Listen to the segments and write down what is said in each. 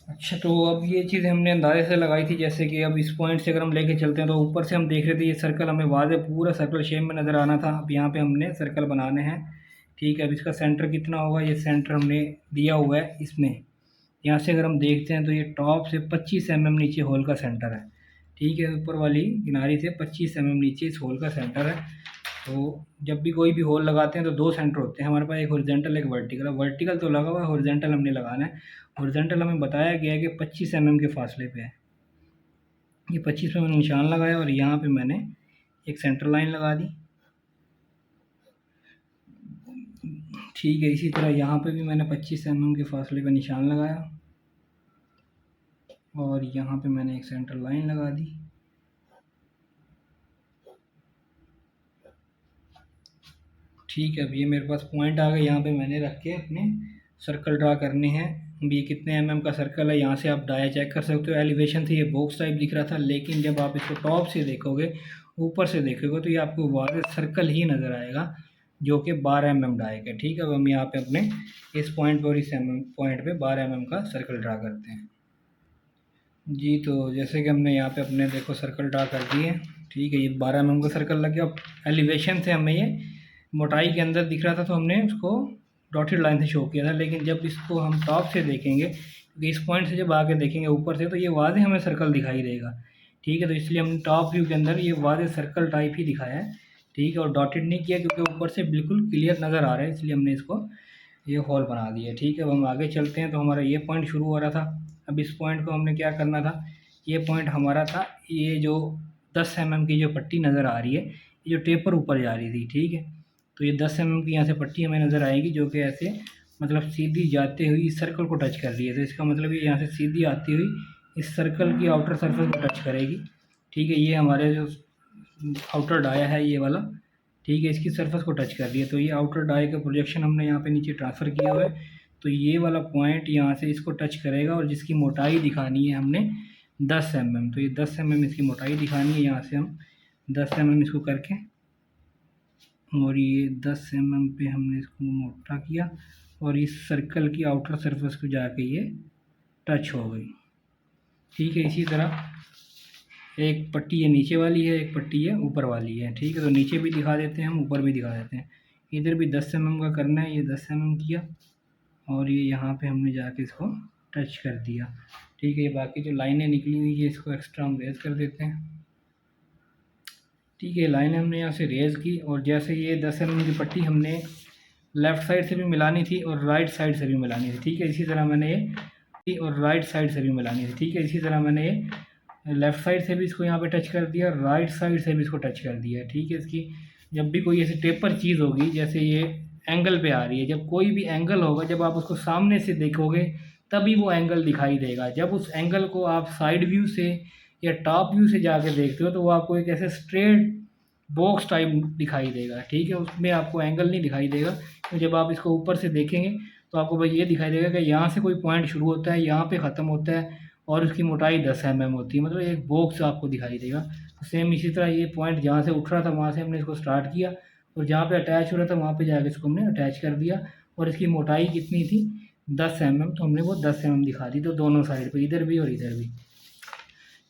अच्छा, तो अब ये चीज़ हमने अंदाज़े से लगाई थी, जैसे कि अब इस पॉइंट से अगर हम लेके चलते हैं तो ऊपर से हम देख रहे थे ये सर्कल हमें वाज़े पूरा सर्कल शेप में नज़र आना था। अब यहाँ पे हमने सर्कल बनाने हैं। ठीक है, अब इसका सेंटर कितना होगा, ये सेंटर हमने दिया हुआ है इसमें। यहाँ से अगर हम देखते हैं तो ये टॉप से 25 नीचे होल का सेंटर है। ठीक है, ऊपर वाली किनारी से 25 नीचे इस होल का सेंटर है। तो जब भी कोई भी होल लगाते हैं तो दो सेंटर होते हैं हमारे पास, एक हॉरिजॉन्टल एक वर्टिकल। अब वर्टिकल तो लगा हुआ है, हॉरिजॉन्टल हमने लगाना है। हॉरिजॉन्टल हमें बताया गया है कि 25 के फासले पे है। ये 25 पे मैंने निशान लगाया और यहाँ पे मैंने एक सेंटर लाइन लगा दी। ठीक है, इसी तरह यहाँ पे भी मैंने 25 के फासले पे निशान लगाया और यहाँ पे मैंने एक सेंटर लाइन लगा दी। ठीक है, अब ये मेरे पास पॉइंट आ गए, यहाँ पे मैंने रख के अपने सर्कल ड्रा करने हैं। अब ये कितने का सर्कल है, यहाँ से आप डाया चेक कर सकते हो। एलिवेशन से ये बॉक्स टाइप दिख रहा था, लेकिन जब आप इसको टॉप से देखोगे, ऊपर से देखोगे, तो ये आपको वाज़ेह सर्कल ही नज़र आएगा जो कि 12 डाया है। ठीक है, अब हम यहाँ पे अपने इस पॉइंट पर और इस पॉइंट पे 12 का सर्कल ड्रा करते हैं। जी, तो जैसे कि हमने यहाँ पे अपने देखो सर्कल ड्रा कर दिए। ठीक है, ये 12 का सर्कल लग गया। अब एलिवेशन से हमें ये मोटाई के अंदर दिख रहा था, तो हमने उसको डॉटेड लाइन से शो किया था। लेकिन जब इसको हम टॉप से देखेंगे, क्योंकि इस पॉइंट से जब आके देखेंगे ऊपर से, तो ये वाज़ेह हमें सर्कल दिखाई देगा। ठीक है, तो इसलिए हमने टॉप व्यू के अंदर ये वाज़ेह सर्कल टाइप ही दिखाया है। ठीक है, और डॉटेड नहीं किया क्योंकि ऊपर से बिल्कुल क्लियर नज़र आ रहा है, इसलिए हमने इसको ये हॉल बना दिया। ठीक है, अब हम आगे चलते हैं। तो हमारा ये पॉइंट शुरू हो रहा था। अब इस पॉइंट को हमने क्या करना था, ये पॉइंट हमारा था, ये जो 10 की जो पट्टी नज़र आ रही है, ये जो टेपर ऊपर जा रही थी। ठीक है, तो ये 10 की यहाँ से पट्टी हमें नज़र आएगी जो कि ऐसे मतलब सीधी जाते हुए इस सर्कल को टच कर रही है। तो इसका मतलब ये यहाँ से सीधी आती हुई इस सर्कल की आउटर सरफेस को टच करेगी। ठीक है, ये हमारे जो आउटर डाया है ये वाला, ठीक है, इसकी सरफेस को टच कर रही है। तो ये आउटर डाई का प्रोजेक्शन हमने यहाँ पे नीचे ट्रांसफ़र किया हुआ है। तो ये वाला पॉइंट यहाँ से इसको टच करेगा और जिसकी मोटाई दिखानी है हमने 10 तो ये 10 इसकी मोटाई दिखानी है। यहाँ से हम 10 इसको करके, और ये 10 पे हमने इसको मोटा किया और इस सर्कल की आउटर सरफेस को जाके ये टच हो गई। ठीक है, इसी तरह एक पट्टी ये नीचे वाली है, एक पट्टी ये ऊपर वाली है। ठीक है, तो नीचे भी दिखा देते हैं हम, ऊपर भी दिखा देते हैं। इधर भी 10 का करना है, ये 10 किया और ये यहाँ पे हमने जाके इसको टच कर दिया। ठीक है, ये बाकी जो लाइनें निकली हुई है इसको एक्स्ट्रा हम रेज कर देते हैं। ठीक है, लाइनें हमने यहाँ से रेज की और जैसे ये 10 की पट्टी हमने लेफ़्ट साइड से भी मिलानी थी और राइट साइड से भी मिलानी थी। ठीक है, इसी तरह मैंने ये और राइट साइड से भी मिलानी थी। ठीक है, इसी तरह मैंने ये लेफ़्ट साइड से भी इसको यहाँ पे टच कर दिया, राइट साइड से भी इसको टच कर दिया। ठीक है, इसकी जब भी कोई ऐसी टेपर चीज़ होगी, जैसे ये एंगल पे आ रही है, जब कोई भी एंगल होगा, जब आप उसको सामने से देखोगे तभी वो एंगल दिखाई देगा। जब उस एंगल को आप साइड व्यू से या टॉप व्यू से जाके देखते हो तो वो आपको एक ऐसे स्ट्रेट बॉक्स टाइप दिखाई देगा। ठीक है, उसमें आपको एंगल नहीं दिखाई देगा। तो जब आप इसको ऊपर से देखेंगे तो आपको बस ये दिखाई देगा कि यहाँ से कोई पॉइंट शुरू होता है, यहाँ पे ख़त्म होता है और उसकी मोटाई 10 होती है, मतलब एक बॉक्स आपको दिखाई देगा। तो सेम इसी तरह ये पॉइंट जहाँ से उठ रहा था वहाँ से हमने इसको स्टार्ट किया और जहाँ पे अटैच हो रहा था वहाँ पे जाकर इसको हमने अटैच कर दिया और इसकी मोटाई कितनी थी, 10 तो हमने वो 10 दिखा दी, तो दोनों साइड पर, इधर भी और इधर भी।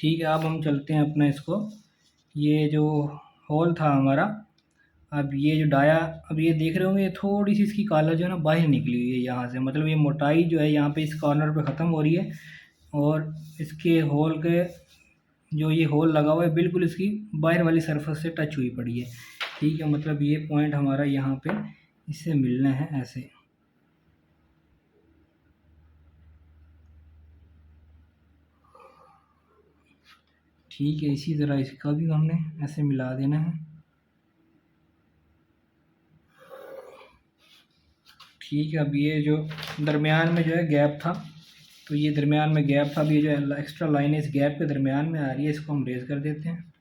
ठीक है, अब हम चलते हैं अपना इसको, ये जो होल था हमारा, अब ये जो डाया, अब ये देख रहे होंगे, ये थोड़ी सी इसकी कॉलर जो है ना बाहर निकली हुई है यहाँ से, मतलब ये मोटाई जो है यहाँ पे इस कॉर्नर पे ख़त्म हो रही है और इसके होल के जो ये होल लगा हुआ है बिल्कुल इसकी बाहर वाली सरफेस से टच हुई पड़ी है। ठीक है, मतलब ये पॉइंट हमारा यहाँ पे इससे मिलना है ऐसे। ठीक है, इसी तरह इसका भी हमने ऐसे मिला देना है। ठीक है, अब ये जो दरमियान में जो है गैप था, तो ये दरमियान में गैप था, अब ये जो एक्स्ट्रा लाइन है इस गैप के दरमियान में आ रही है, इसको हम रेज़ कर देते हैं।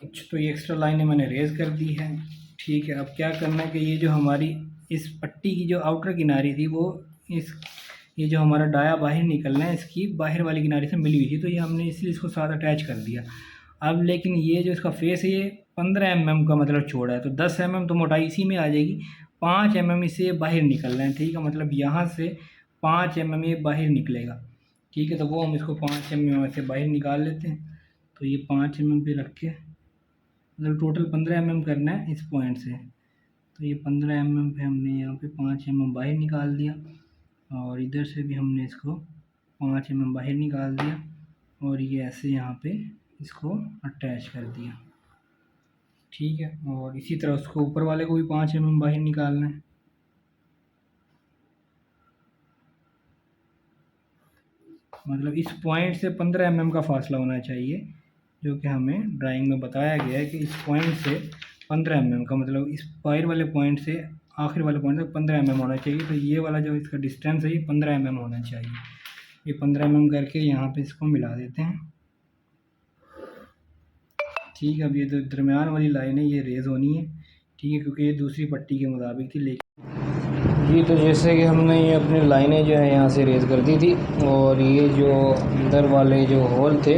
अच्छा, तो ये एक्स्ट्रा लाइनें मैंने रेज़ कर दी है। ठीक है, अब क्या करना है कि ये जो हमारी इस पट्टी की जो आउटर किनारी थी वो इस, ये जो हमारा डाया बाहर निकलना है इसकी बाहर वाली किनारे से मिली हुई थी, तो ये हमने इसलिए इसको साथ अटैच कर दिया। अब लेकिन ये जो इसका फेस है ये 15 का मतलब चौड़ा है, तो 10 तो मोटाई इसी में आ जाएगी। 5 इसे बाहर निकलना है। ठीक है, मतलब यहाँ से 5 ये बाहर निकलेगा। ठीक है, तो वो हम इसको 5 mm से बाहर निकाल लेते हैं। तो ये 5 mm पे रख के, मतलब टोटल 15 mm करना है इस पॉइंट से। तो ये 15 mm पे हमने यहाँ पे 5 mm बाहर निकाल दिया, और इधर से भी हमने इसको 5 mm बाहर निकाल दिया, और ये ऐसे यहाँ पे इसको अटैच कर दिया। ठीक है, और इसी तरह उसको ऊपर वाले को भी 5 mm बाहर निकालना है। मतलब इस पॉइंट से 15 mm का फासला होना चाहिए, जो कि हमें ड्राइंग में बताया गया है कि इस पॉइंट से 15 mm का, मतलब इस बाहर वाले पॉइंट से आखिर वाले पॉइंट तक 15 mm होना चाहिए। तो ये वाला जो इसका डिस्टेंस है ये 15 mm होना चाहिए। ये 15 mm करके यहाँ पे इसको मिला देते हैं। ठीक है, अब ये जो दरमियान वाली लाइन है ये रेज़ होनी है। ठीक है, क्योंकि ये दूसरी पट्टी के मुताबिक थी। लेकिन जी, तो जैसे कि हमने ये अपनी लाइनें जो है यहाँ से रेज़ कर दी थी, और ये जो अंदर वाले जो होल थे,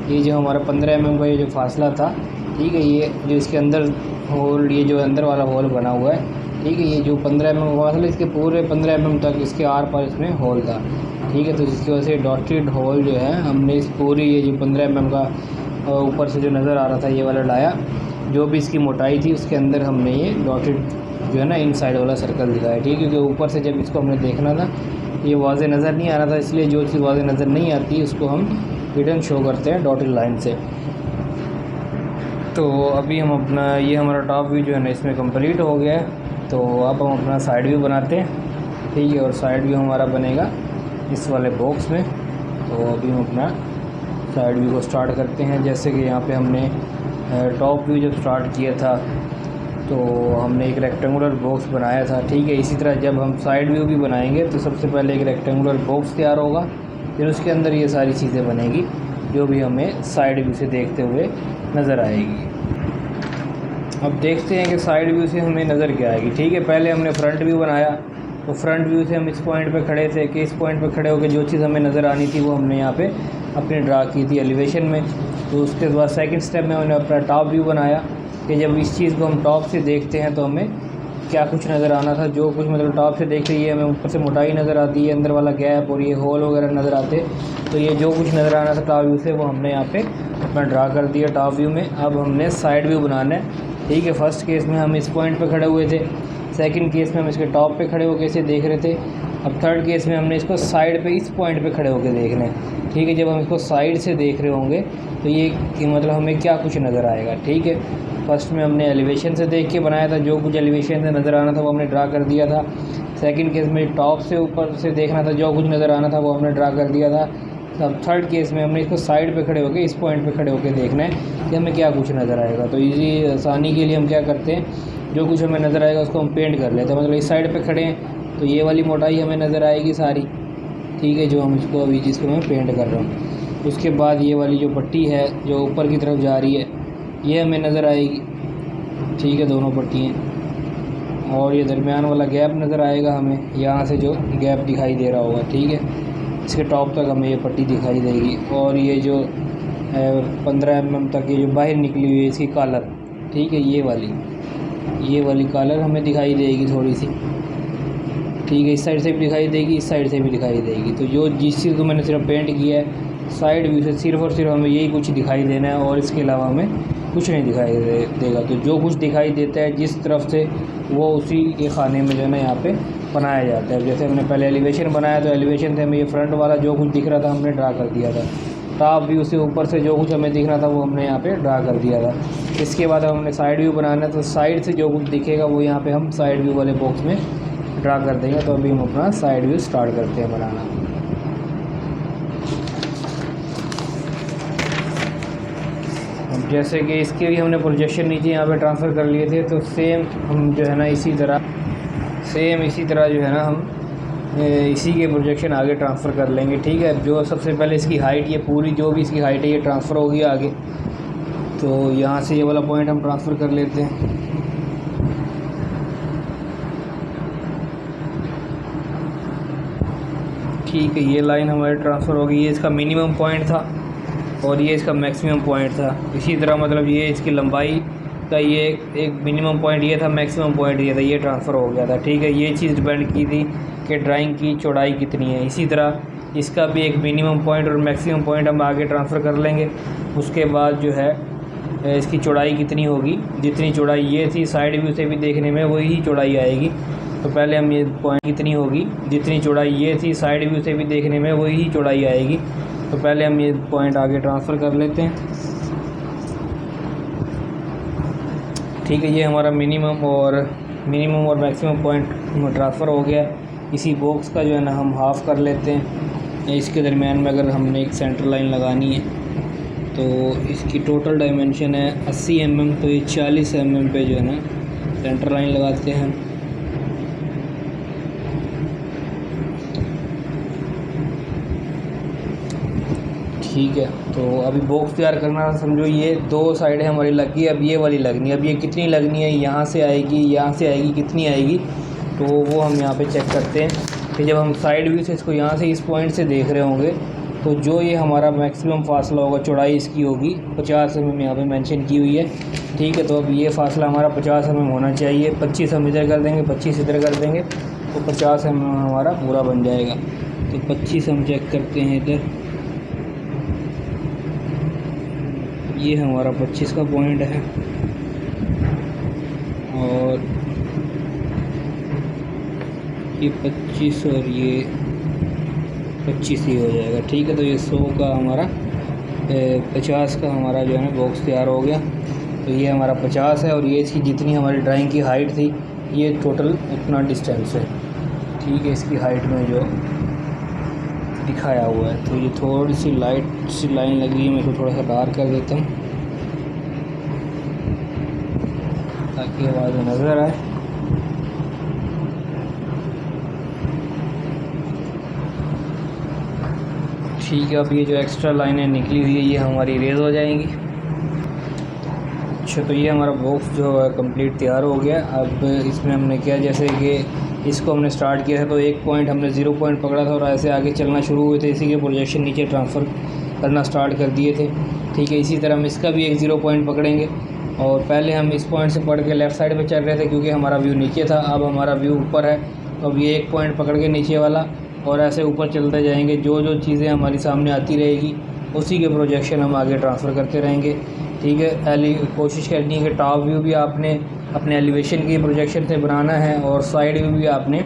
ये जो हमारा 15 mm का ये जो फासला था, ठीक है, ये जो इसके अंदर होल, ये जो अंदर वाला होल बना हुआ है, ठीक है, ये जो 15 mm का फासला, इसके पूरे 15 mm तक इसके आर पार इसमें होल था। ठीक है, तो जिसकी वजह से डॉटेड होल जो है हमने इस पूरी ये जो 15 mm का ऊपर से जो नज़र आ रहा था ये वाला लाया, जो भी इसकी मोटाई थी उसके अंदर हमने ये डॉटेड जो है ना इन साइड वाला सर्कल दिखाया। ठीक है, क्योंकि ऊपर से जब इसको हमने देखना था ये वाज़े नज़र नहीं आ रहा था, इसलिए जो चीज़ वाज़े नज़र नहीं आती उसको हम हिडन शो करते हैं डॉटेड लाइन से। तो अभी हम अपना ये हमारा टॉप व्यू जो है ना इसमें कंप्लीट हो गया है। तो अब हम अपना साइड व्यू बनाते हैं। ठीक है, और साइड व्यू हमारा बनेगा इस वाले बॉक्स में। तो अभी हम अपना साइड व्यू को स्टार्ट करते हैं। जैसे कि यहाँ पे हमने टॉप व्यू जब स्टार्ट किया था तो हमने एक रेक्टेंगुलर बॉक्स बनाया था। ठीक है, इसी तरह जब हम साइड व्यू भी बनाएंगे तो सबसे पहले एक रेक्टेंगुलर बॉक्स तैयार होगा, फिर उसके अंदर ये सारी चीज़ें बनेगी जो भी हमें साइड व्यू से देखते हुए नज़र आएगी। अब देखते हैं कि साइड व्यू से हमें नज़र क्या आएगी। ठीक है, पहले हमने फ्रंट व्यू बनाया, तो फ्रंट व्यू से हम इस पॉइंट पे खड़े थे कि इस पॉइंट पे खड़े होकर जो चीज़ हमें नज़र आनी थी वो हमने यहाँ पे अपने ड्रा की थी एलिवेशन में। तो उसके बाद सेकंड स्टेप में हमने अपना टॉप व्यू बनाया कि जब इस चीज़ को हम टॉप से देखते हैं तो हमें क्या कुछ नज़र आना था। जो कुछ मतलब टॉप से देखते ही हमें ऊपर से मोटाई नज़र आती है, अंदर वाला गैप और ये होल वगैरह नज़र आते, तो ये जो कुछ नज़र आना था टॉप व्यू से वो हमने यहाँ पे अपना ड्रा कर दिया टॉप व्यू में। अब हमने साइड व्यू बनाना है। ठीक है, फर्स्ट केस में हम इस पॉइंट पे खड़े हुए थे, सेकंड केस में हम इसके टॉप पे खड़े होकर इसे देख रहे थे, अब थर्ड केस में हमने इसको साइड पे इस पॉइंट पे खड़े होकर देखना है। ठीक है, जब हम इसको साइड से देख रहे होंगे तो ये मतलब हमें क्या कुछ नज़र आएगा। ठीक है, फर्स्ट में हमने एलिवेशन से देख के बनाया था, जो कुछ एलिवेशन से नज़र आना था वो हमने ड्रा कर दिया था। सेकंड केस में टॉप से ऊपर से देखना था, जो कुछ नज़र आना था वो हमने ड्रा कर दिया था। अब थर्ड केस में हमने इसको साइड पे खड़े होकर इस पॉइंट पे खड़े होकर देखना है कि हमें क्या कुछ नज़र आएगा। तो इजी आसानी के लिए हम क्या करते हैं, जो कुछ हमें नज़र आएगा उसको हम पेंट कर लेते हैं। मतलब इस साइड पे खड़े हैं तो ये वाली मोटाई हमें नज़र आएगी सारी। ठीक है, जो हम इसको अभी जिसको मैं पेंट कर रहा हूँ, उसके बाद ये वाली जो पट्टी है जो ऊपर की तरफ जा रही है ये हमें नज़र आएगी। ठीक है, दोनों पट्टियाँ, और ये दरमियान वाला गैप नज़र आएगा हमें, यहाँ से जो गैप दिखाई दे रहा होगा। ठीक है, इसके टॉप तक हमें ये पट्टी दिखाई देगी, और ये जो 15 mm तक ये जो बाहर निकली हुई है इसकी कॉलर, ठीक है, ये वाली कॉलर हमें दिखाई देगी थोड़ी सी। ठीक है, इस साइड से भी दिखाई देगी, इस साइड से भी दिखाई देगी। तो जो जिस चीज़ को मैंने सिर्फ पेंट किया है साइड व्यू से सिर्फ और सिर्फ हमें यही कुछ दिखाई देना है, और इसके अलावा हमें कुछ नहीं दिखाई देगा। तो जो कुछ दिखाई देता है जिस तरफ से वो उसी के खाने में जो है ना यहाँ पे बनाया जाता है। जैसे हमने पहले एलिवेशन बनाया तो एलिवेशन से हमें ये फ्रंट वाला जो कुछ दिख रहा था हमने ड्रा कर दिया था। टॉप व्यू से ऊपर से जो कुछ हमें दिख रहा था वो हमने यहाँ पे ड्रा कर दिया था। इसके बाद हमने साइड व्यू बनाना है, तो साइड से जो कुछ दिखेगा वो यहाँ पे हम साइड व्यू वाले बॉक्स में ड्रा कर देंगे। तो अभी हम अपना साइड व्यू स्टार्ट करते हैं बनाना। अब जैसे कि इसके भी हमने प्रोजेक्शन नीचे यहाँ पे ट्रांसफ़र कर लिए थे, तो सेम हम जो है ना इसी तरह जो है ना हम इसी के प्रोजेक्शन आगे ट्रांसफ़र कर लेंगे। ठीक है, जो सबसे पहले इसकी हाइट, ये पूरी जो भी इसकी हाइट है ये ट्रांसफ़र होगी आगे। तो यहाँ से ये वाला पॉइंट हम ट्रांसफ़र कर लेते हैं। ठीक है, ये लाइन हमारी ट्रांसफ़र होगी। ये इसका मिनिमम पॉइंट था और ये इसका मैक्सिमम पॉइंट था। इसी तरह मतलब ये इसकी लंबाई का ये एक मिनिमम पॉइंट ये था, मैक्सिमम पॉइंट ये था, ये ट्रांसफ़र हो गया था। ठीक है, ये चीज़ डिपेंड की थी कि ड्राइंग की चौड़ाई कितनी है। इसी तरह इसका भी एक मिनिमम पॉइंट और मैक्सिमम पॉइंट हम आगे ट्रांसफ़र कर लेंगे। उसके बाद जो है इसकी चौड़ाई कितनी होगी, जितनी चौड़ाई ये थी साइड व्यू से भी देखने में वही चौड़ाई आएगी। तो पहले हम ये पॉइंट कितनी होगी, जितनी चौड़ाई ये थी साइड व्यू से भी देखने में वही चौड़ाई आएगी। तो पहले हम ये पॉइंट आगे ट्रांसफ़र कर लेते हैं। ठीक है, ये हमारा मिनिमम और मैक्सिमम पॉइंट ट्रांसफ़र हो गया। इसी बॉक्स का जो है ना हम हाफ़ कर लेते हैं। इसके दरमियान में अगर हमने एक सेंटर लाइन लगानी है तो इसकी टोटल डायमेंशन है 80 mm, तो ये 40 mm पे जो है ना सेंटर लाइन लगाते हैं। ठीक है, तो अभी बॉक्स तैयार करना समझो ये दो साइडें हमारी लग गई, अब ये वाली लगनी है। अब ये कितनी लगनी है, यहाँ से आएगी, कितनी आएगी, तो वो हम यहाँ पे चेक करते हैं कि जब हम साइड व्यू से इसको यहाँ से इस पॉइंट से देख रहे होंगे तो जो ये हमारा मैक्सिमम फासला होगा, चौड़ाई इसकी होगी 50 mm यहाँ पे मेंशन की हुई है। ठीक है, तो अब ये फासला हमारा 50 mm होना चाहिए। 25 हम इधर कर देंगे, 25 इधर कर देंगे, तो 50 mm हमारा पूरा बन जाएगा। तो 25 हम चेक करते हैं इधर, ये हमारा 25 का पॉइंट है और ये 25 और ये 25 ही हो जाएगा। ठीक है, तो ये 100 का हमारा 50 का हमारा जो है ना बॉक्स तैयार हो गया। तो ये हमारा 50 है और ये इसकी जितनी हमारी ड्राइंग की हाइट थी ये टोटल उतना डिस्टेंस है। ठीक है, इसकी हाइट में जो दिखाया हुआ है। तो ये थोड़ी सी लाइट सी लाइन लगी है, मैं इसको थोड़ा सा डार्क कर देता हूँ ताकि आवाज़ नज़र आए। ठीक है, अब ये जो एक्स्ट्रा लाइनें निकली हुई है ये हमारी इरेज हो जाएंगी। अच्छा, तो ये हमारा बॉक्स जो है कंप्लीट तैयार हो गया। अब इसमें हमने किया, जैसे कि इसको हमने स्टार्ट किया था तो एक पॉइंट हमने 0 पॉइंट पकड़ा था और ऐसे आगे चलना शुरू हुए थे, इसी के प्रोजेक्शन नीचे ट्रांसफ़र करना स्टार्ट कर दिए थे। ठीक है, इसी तरह हम इसका भी एक 0 पॉइंट पकड़ेंगे और पहले हम इस पॉइंट से पढ़ के लेफ़्ट साइड पे चल रहे थे क्योंकि हमारा व्यू नीचे था। अब हमारा व्यू ऊपर है, तो अब ये एक पॉइंट पकड़ के नीचे वाला और ऐसे ऊपर चलते जाएंगे। जो जो चीज़ें हमारी सामने आती रहेगी उसी के प्रोजेक्शन हम आगे ट्रांसफ़र करते रहेंगे। ठीक है, कोशिश करनी है कि टॉप व्यू भी आपने अपने एलिवेशन के प्रोजेक्शन से बनाना है और साइड व्यू भी आपने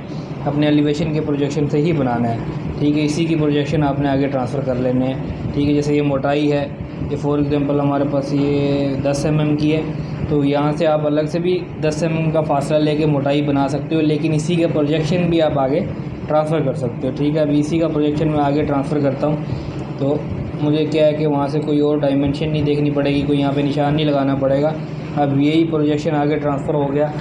अपने एलिवेशन के प्रोजेक्शन से ही बनाना है। ठीक है, इसी की प्रोजेक्शन आपने आगे ट्रांसफ़र कर लेने हैं। ठीक है, जैसे ये मोटाई है, ये फॉर एग्ज़ाम्पल हमारे पास ये 10 mm की है, तो यहाँ से आप अलग से भी 10 mm का फासला लेके मोटाई बना सकते हो, लेकिन इसी का प्रोजेक्शन भी आप आगे ट्रांसफ़र कर सकते हो। ठीक है, अभी इसी का प्रोजेक्शन मैं आगे ट्रांसफ़र करता हूँ, तो मुझे क्या है कि वहाँ से कोई और डायमेंशन नहीं देखनी पड़ेगी, कोई यहाँ पे निशान नहीं लगाना पड़ेगा। अब यही प्रोजेक्शन आगे ट्रांसफ़र हो गया।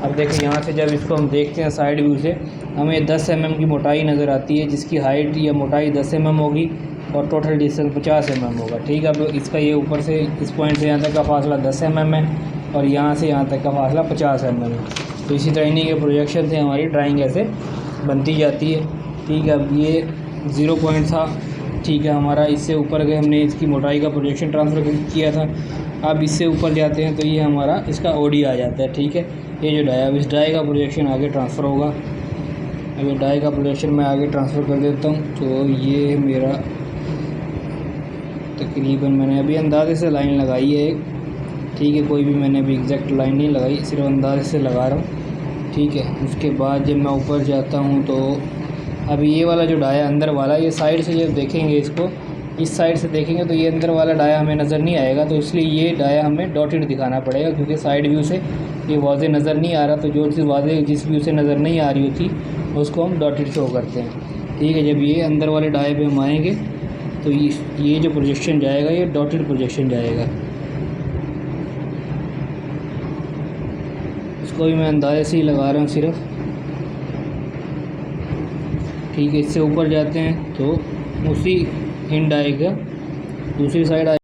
अब देखिए, यहाँ से जब इसको हम देखते हैं साइड व्यू से, हमें 10 mm की मोटाई नज़र आती है, जिसकी हाइट या मोटाई 10 mm होगी और टोटल डिस्टेंस 50 mm होगा। ठीक है, अब इसका ये ऊपर से इस पॉइंट से यहाँ तक का फासला 10 mm है और यहाँ से यहाँ तक का फासला 50 mm है। तो इसी तरह इन्हीं के प्रोजेक्शन से हमारी ड्राइंग ऐसे बनती जाती है। ठीक है, अब ये 0 पॉइंट था। ठीक है, हमारा इससे ऊपर गए, हमने इसकी मोटाई का प्रोजेक्शन ट्रांसफ़र किया था। अब इससे ऊपर जाते हैं तो ये हमारा इसका ओडी आ जाता है। ठीक है, ये जो डाई, अब इस डाई का प्रोजेक्शन आगे ट्रांसफ़र होगा। अगर डाई का प्रोजेक्शन मैं आगे ट्रांसफ़र कर देता हूँ तो ये मेरा तकरीबन, मैंने अभी अंदाजे से लाइन लगाई है एक। ठीक है, कोई भी मैंने अभी एग्जैक्ट लाइन नहीं लगाई, सिर्फ अंदाजे से लगा रहा हूँ। ठीक है, उसके बाद जब मैं ऊपर जाता हूँ तो अभी ये वाला जो डाया अंदर वाला, ये साइड से जब देखेंगे, इसको इस साइड से देखेंगे तो ये अंदर वाला डाया हमें नज़र नहीं आएगा, तो इसलिए ये डाया हमें डॉटेड दिखाना पड़ेगा क्योंकि साइड व्यू से ये वाज़े नज़र नहीं आ रहा। तो जो चीज़ वाज़े जिस व्यू से नज़र नहीं आ रही होती उसको हम डॉटेड शो करते हैं। ठीक है, जब ये अंदर वाले डाये पे हम आएँगे तो ये जो प्रोजेक्शन जाएगा ये डॉटेड प्रोजेक्शन जाएगा। इसको भी मैं अंदाजे से ही लगा रहा हूँ सिर्फ। ठीक है, इससे ऊपर जाते हैं तो उसी इन डाई का दूसरी साइड